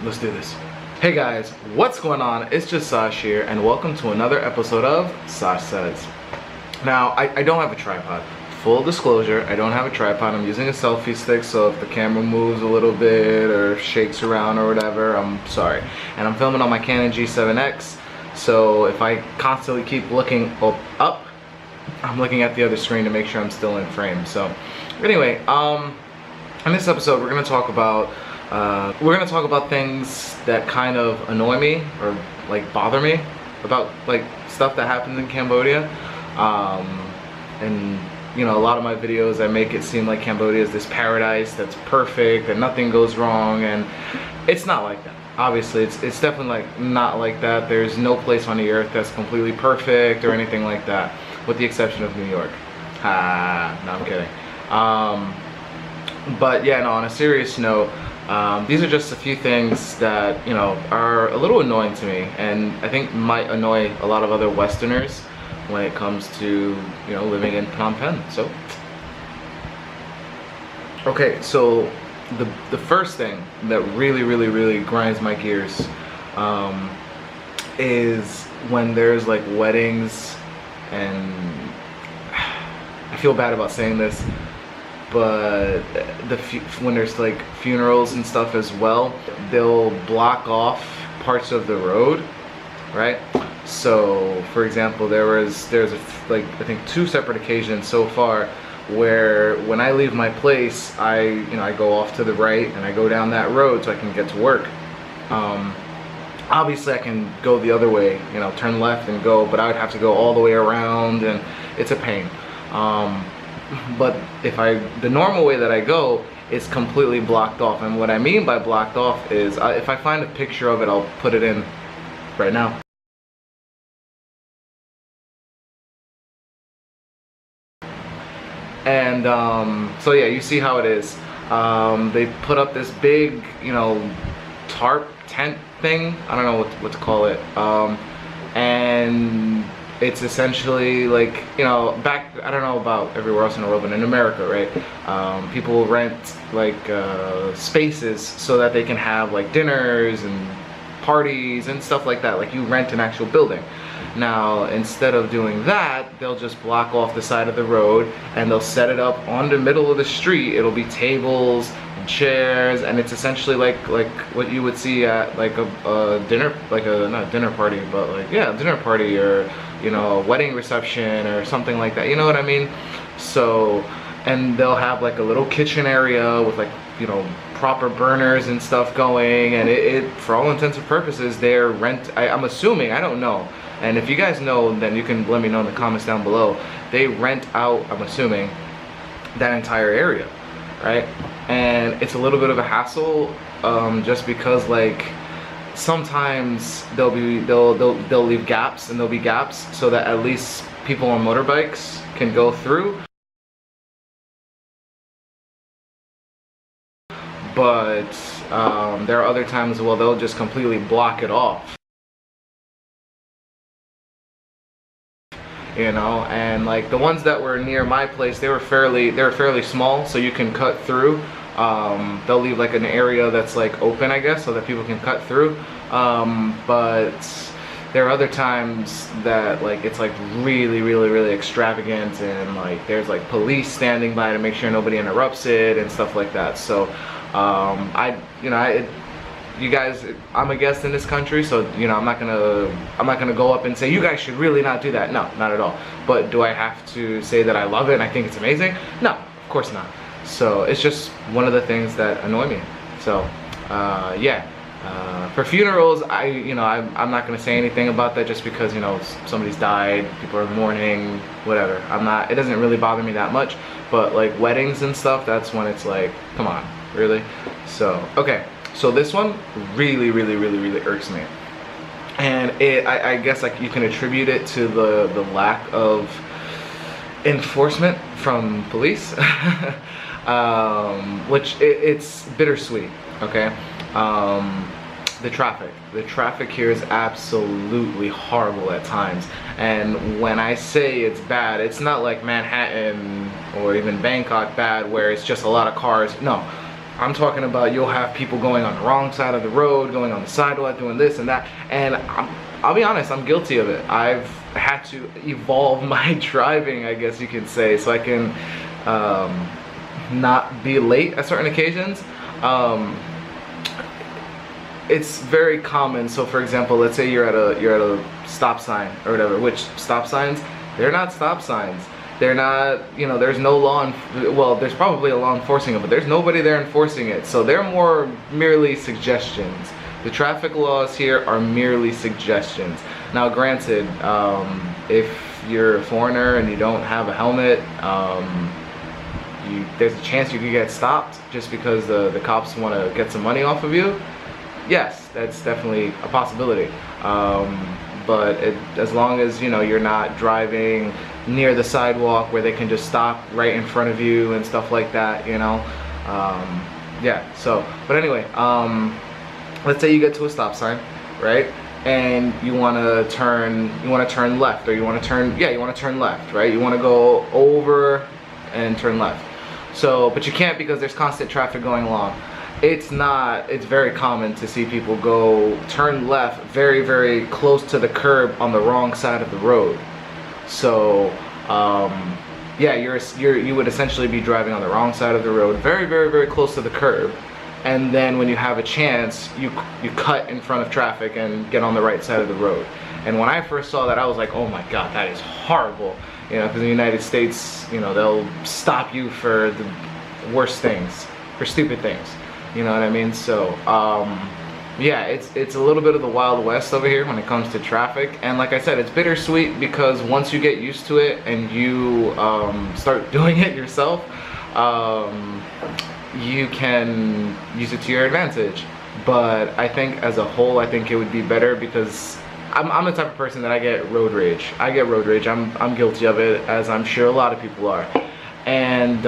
let's do this. Hey guys, what's going on? It's just Sash here, and welcome to another episode of Sash Says. Now, I don't have a tripod. Full disclosure, I don't have a tripod. I'm using a selfie stick, so if the camera moves a little bit or shakes around or whatever, I'm sorry. And I'm filming on my Canon G7X, so if I constantly keep looking up, I'm looking at the other screen to make sure I'm still in frame. So, anyway, in this episode, we're gonna talk about things that kind of annoy me or like bother me about like stuff that happens in Cambodia. And you know, a lot of my videos, I make it seem like Cambodia is this paradise that's perfect and nothing goes wrong, and it's not like that. Obviously, it's definitely like not like that. There's no place on the earth that's completely perfect or anything like that, with the exception of New York. No, I'm kidding. But yeah, no, on a serious note, these are just a few things that, you know, are a little annoying to me, and I think might annoy a lot of other Westerners when it comes to, you know, living in Phnom Penh. So, okay, so the first thing that really grinds my gears is when there's like weddings, and I feel bad about saying this, but when there's like funerals and stuff as well, they'll block off parts of the road, right? So, for example, there's like I think 2 separate occasions so far where when I leave my place, I go off to the right and I go down that road so I can get to work. Obviously, I can go the other way, you know, turn left and go, but I would have to go all the way around, and it's a pain. But the normal way that I go is completely blocked off, and what I mean by blocked off is if I find a picture of it, I'll put it in right now. And so yeah, you see how it is. They put up this big, you know, tarp tent thing. I don't know what to call it. And it's essentially like, you know, I don't know about everywhere else in the world, but in America, right? People rent like spaces so that they can have like dinners and parties and stuff like that. Like you rent an actual building. Now, instead of doing that, they'll just block off the side of the road and they'll set it up on the middle of the street. It'll be tables and chairs, and it's essentially like what you would see at like a dinner, like not a dinner party, but like, yeah, a dinner party, or, you know, a wedding reception or something like that. You know what I mean? So, and they'll have like a little kitchen area with like, you know, proper burners and stuff going, and it for all intents and purposes, they're I'm assuming, I don't know, and if you guys know, then you can let me know in the comments down below. They rent out, I'm assuming, that entire area, right? And it's a little bit of a hassle, just because like sometimes they'll leave gaps, and there'll be gaps so that at least people on motorbikes can go through. But there are other times, well, they'll just completely block it off, you know. And like the ones that were near my place, they were fairly small, so you can cut through. They'll leave like an area that's like open, I guess, so that people can cut through. But there are other times that like it's like really extravagant, and like there's like police standing by to make sure nobody interrupts it and stuff like that. So you guys, I'm a guest in this country, so, you know, I'm not gonna go up and say you guys should really not do that. No, not at all. But do I have to say that I love it and I think it's amazing? No, of course not. So it's just one of the things that annoy me. So yeah, for funerals, I'm not gonna say anything about that, just because, you know, somebody's died, people are mourning, whatever. It doesn't really bother me that much. But like weddings and stuff, that's when it's like, come on, really? So, okay, so this one really irks me, and I guess like you can attribute it to the lack of enforcement from police, which it's bittersweet. Okay, the traffic here is absolutely horrible at times, and when I say it's bad, it's not like Manhattan or even Bangkok bad, where it's just a lot of cars. No, I'm talking about you'll have people going on the wrong side of the road, going on the sidewalk, doing this and that. And I'll be honest, I'm guilty of it. I've had to evolve my driving, I guess you could say, so I can not be late at certain occasions. It's very common. So for example, let's say you're at a stop sign or whatever, which stop signs, they're not stop signs. They're not, you know, there's no law, well, there's probably a law enforcing it, but there's nobody there enforcing it. So they're more merely suggestions. The traffic laws here are merely suggestions. Now granted, if you're a foreigner and you don't have a helmet, there's a chance you could get stopped just because the cops want to get some money off of you. Yes, that's definitely a possibility. But as long as, you know, you're not driving near the sidewalk where they can just stop right in front of you and stuff like that, you know. Yeah, so, but anyway, let's say you get to a stop sign, right? And you want to turn left, or you want to turn left, right? You want to go over and turn left. So, but you can't because there's constant traffic going along. It's very common to see people turn left very, very close to the curb on the wrong side of the road. So, yeah, you would essentially be driving on the wrong side of the road, very, very, very close to the curb. And then when you have a chance, you cut in front of traffic and get on the right side of the road. And when I first saw that, I was like, oh my God, that is horrible. You know, because in the United States, you know, they'll stop you for the worst things, for stupid things. You know what I mean? So, yeah, it's a little bit of the Wild West over here when it comes to traffic. And like I said, it's bittersweet because once you get used to it and you start doing it yourself, you can use it to your advantage. But I think as a whole, I think it would be better because I'm the type of person that I get road rage. I'm guilty of it, as I'm sure a lot of people are. And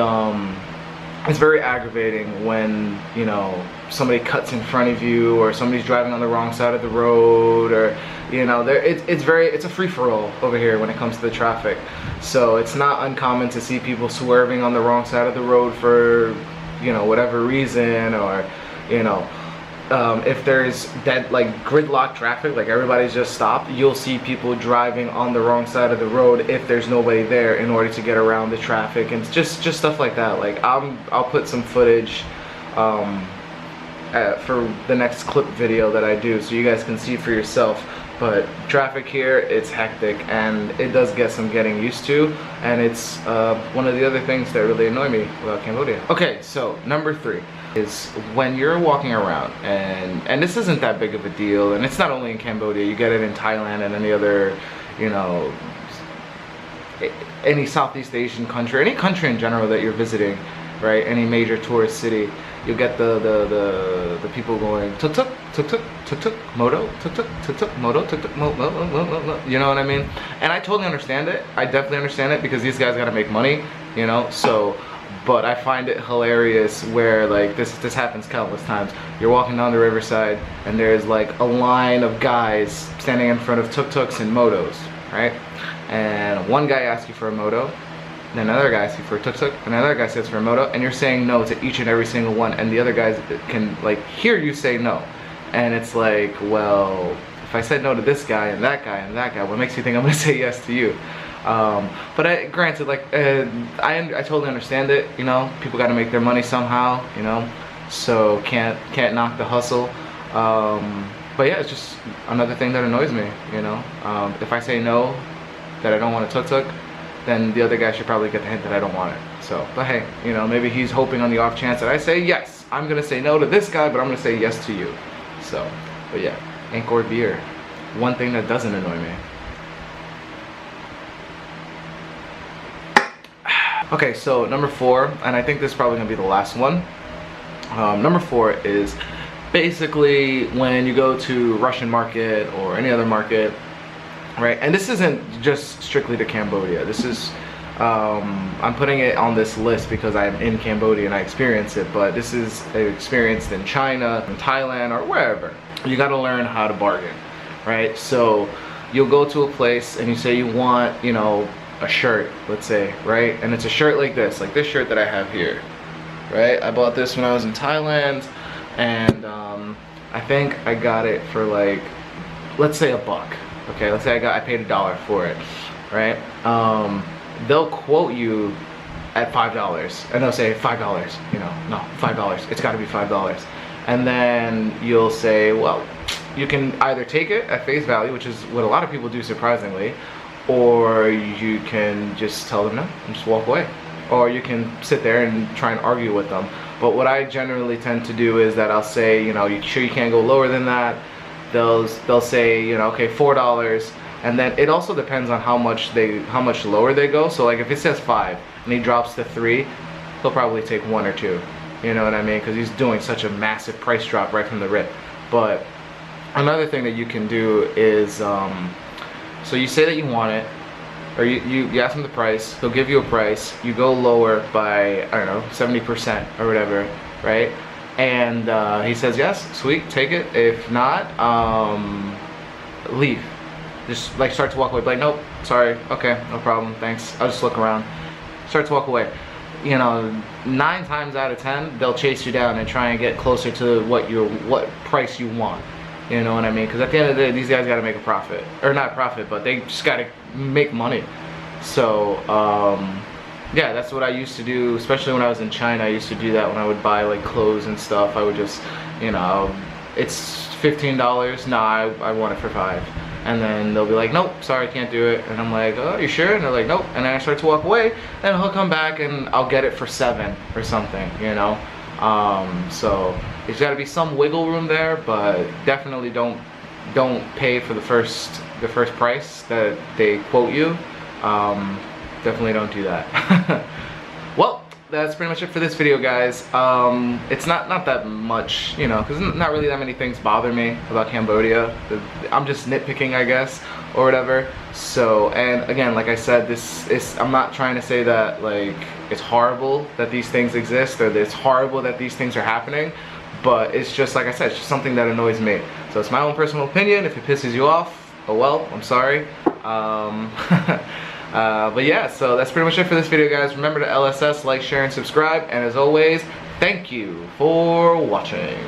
it's very aggravating when, you know, somebody cuts in front of you, or somebody's driving on the wrong side of the road, or, you know, it's a free-for-all over here when it comes to the traffic. So it's not uncommon to see people swerving on the wrong side of the road for, you know, whatever reason, or, you know, if there's dead, like, gridlock traffic, like everybody's just stopped, you'll see people driving on the wrong side of the road if there's nobody there in order to get around the traffic, and just stuff like that. Like, I'll put some footage for the next clip video that I do, so you guys can see for yourself. But traffic here, it's hectic, and it does get some getting used to, and it's one of the other things that really annoy me about Cambodia. Okay, so number 3 is when you're walking around, and this isn't that big of a deal, and it's not only in Cambodia, you get it in Thailand and any other, you know, any Southeast Asian country, any country in general that you're visiting, right? Any major tourist city, you'll get the people going tuk tuk tuk tuk tuk tuk moto tuk tuk tuk tuk moto tuk tuk moto, you know what I mean? And I totally understand it. I definitely understand it because these guys gotta make money, you know. So, but I find it hilarious where, like, this happens countless times. You're walking down the riverside and there's like a line of guys standing in front of tuk-tuks and motos, right? And one guy asks you for a moto, and another guy asks you for a tuk-tuk, and another guy says for a moto, and you're saying no to each and every single one, and the other guys can, like, hear you say no. And it's like, well, if I said no to this guy and that guy and that guy, what makes you think I'm gonna say yes to you? But granted, like, I totally understand it, you know, people gotta make their money somehow, you know, so can't knock the hustle. But yeah, it's just another thing that annoys me, you know. If I say no, that I don't want a tuk-tuk, then the other guy should probably get the hint that I don't want it. So, but hey, you know, maybe he's hoping on the off chance that I say yes, I'm gonna say no to this guy, but I'm gonna say yes to you. So, but yeah, Angkor beer, one thing that doesn't annoy me. Okay, so number 4, and I think this is probably gonna be the last one. Number 4 is basically when you go to Russian market or any other market, right? And this isn't just strictly to Cambodia. This is, I'm putting it on this list because I'm in Cambodia and I experience it, but this is experienced in China, in Thailand, or wherever. You gotta learn how to bargain, right? So you'll go to a place and you say you want, you know, a shirt, let's say, right? And it's a shirt like this shirt that I have here, right? I bought this when I was in Thailand, and I think I got it for like, let's say $1. Okay, let's say I paid $1 for it, right? They'll quote you at $5, and they'll say $5. You know, no, $5. It's got to be $5. And then you'll say, well, you can either take it at face value, which is what a lot of people do surprisingly, or you can just tell them no and just walk away. Or you can sit there and try and argue with them. But what I generally tend to do is that I'll say, you know, you sure you can't go lower than that? They'll say, you know, okay, $4. And then it also depends on how much lower they go. So like if it says 5 and he drops to 3, he'll probably take 1 or 2. You know what I mean? Because he's doing such a massive price drop right from the rip. But another thing that you can do is, so you say that you want it, or you ask him the price, he'll give you a price, you go lower by, I don't know, 70% or whatever, right? And he says, yes, sweet, take it. If not, leave. Just like start to walk away, like, nope, sorry, okay, no problem, thanks, I'll just look around. Start to walk away. You know, 9 times out of 10, they'll chase you down and try and get closer to what price you want. You know what I mean? Because at the end of the day, these guys got to make a profit. Or not profit, but they just got to make money. So, yeah, that's what I used to do, especially when I was in China. I used to do that when I would buy like clothes and stuff. I would just, you know, it's $15. Nah, I want it for $5. And then they'll be like, nope, sorry, can't do it. And I'm like, oh, you sure? And they're like, nope. And then I start to walk away, and he'll come back and I'll get it for $7 or something, you know? So there's got to be some wiggle room there, but definitely don't pay for the first price that they quote you. Definitely don't do that. Well, that's pretty much it for this video, guys. It's not that much, you know, because not really that many things bother me about Cambodia. I'm just nitpicking, I guess, or whatever. So, and again, like I said, I'm not trying to say that like it's horrible that these things exist, or that it's horrible that these things are happening, but it's just, like I said, it's just something that annoys me. So it's my own personal opinion. If it pisses you off, oh well, I'm sorry. But yeah, so that's pretty much it for this video, guys. Remember to LSS, like, share, and subscribe. And as always, thank you for watching.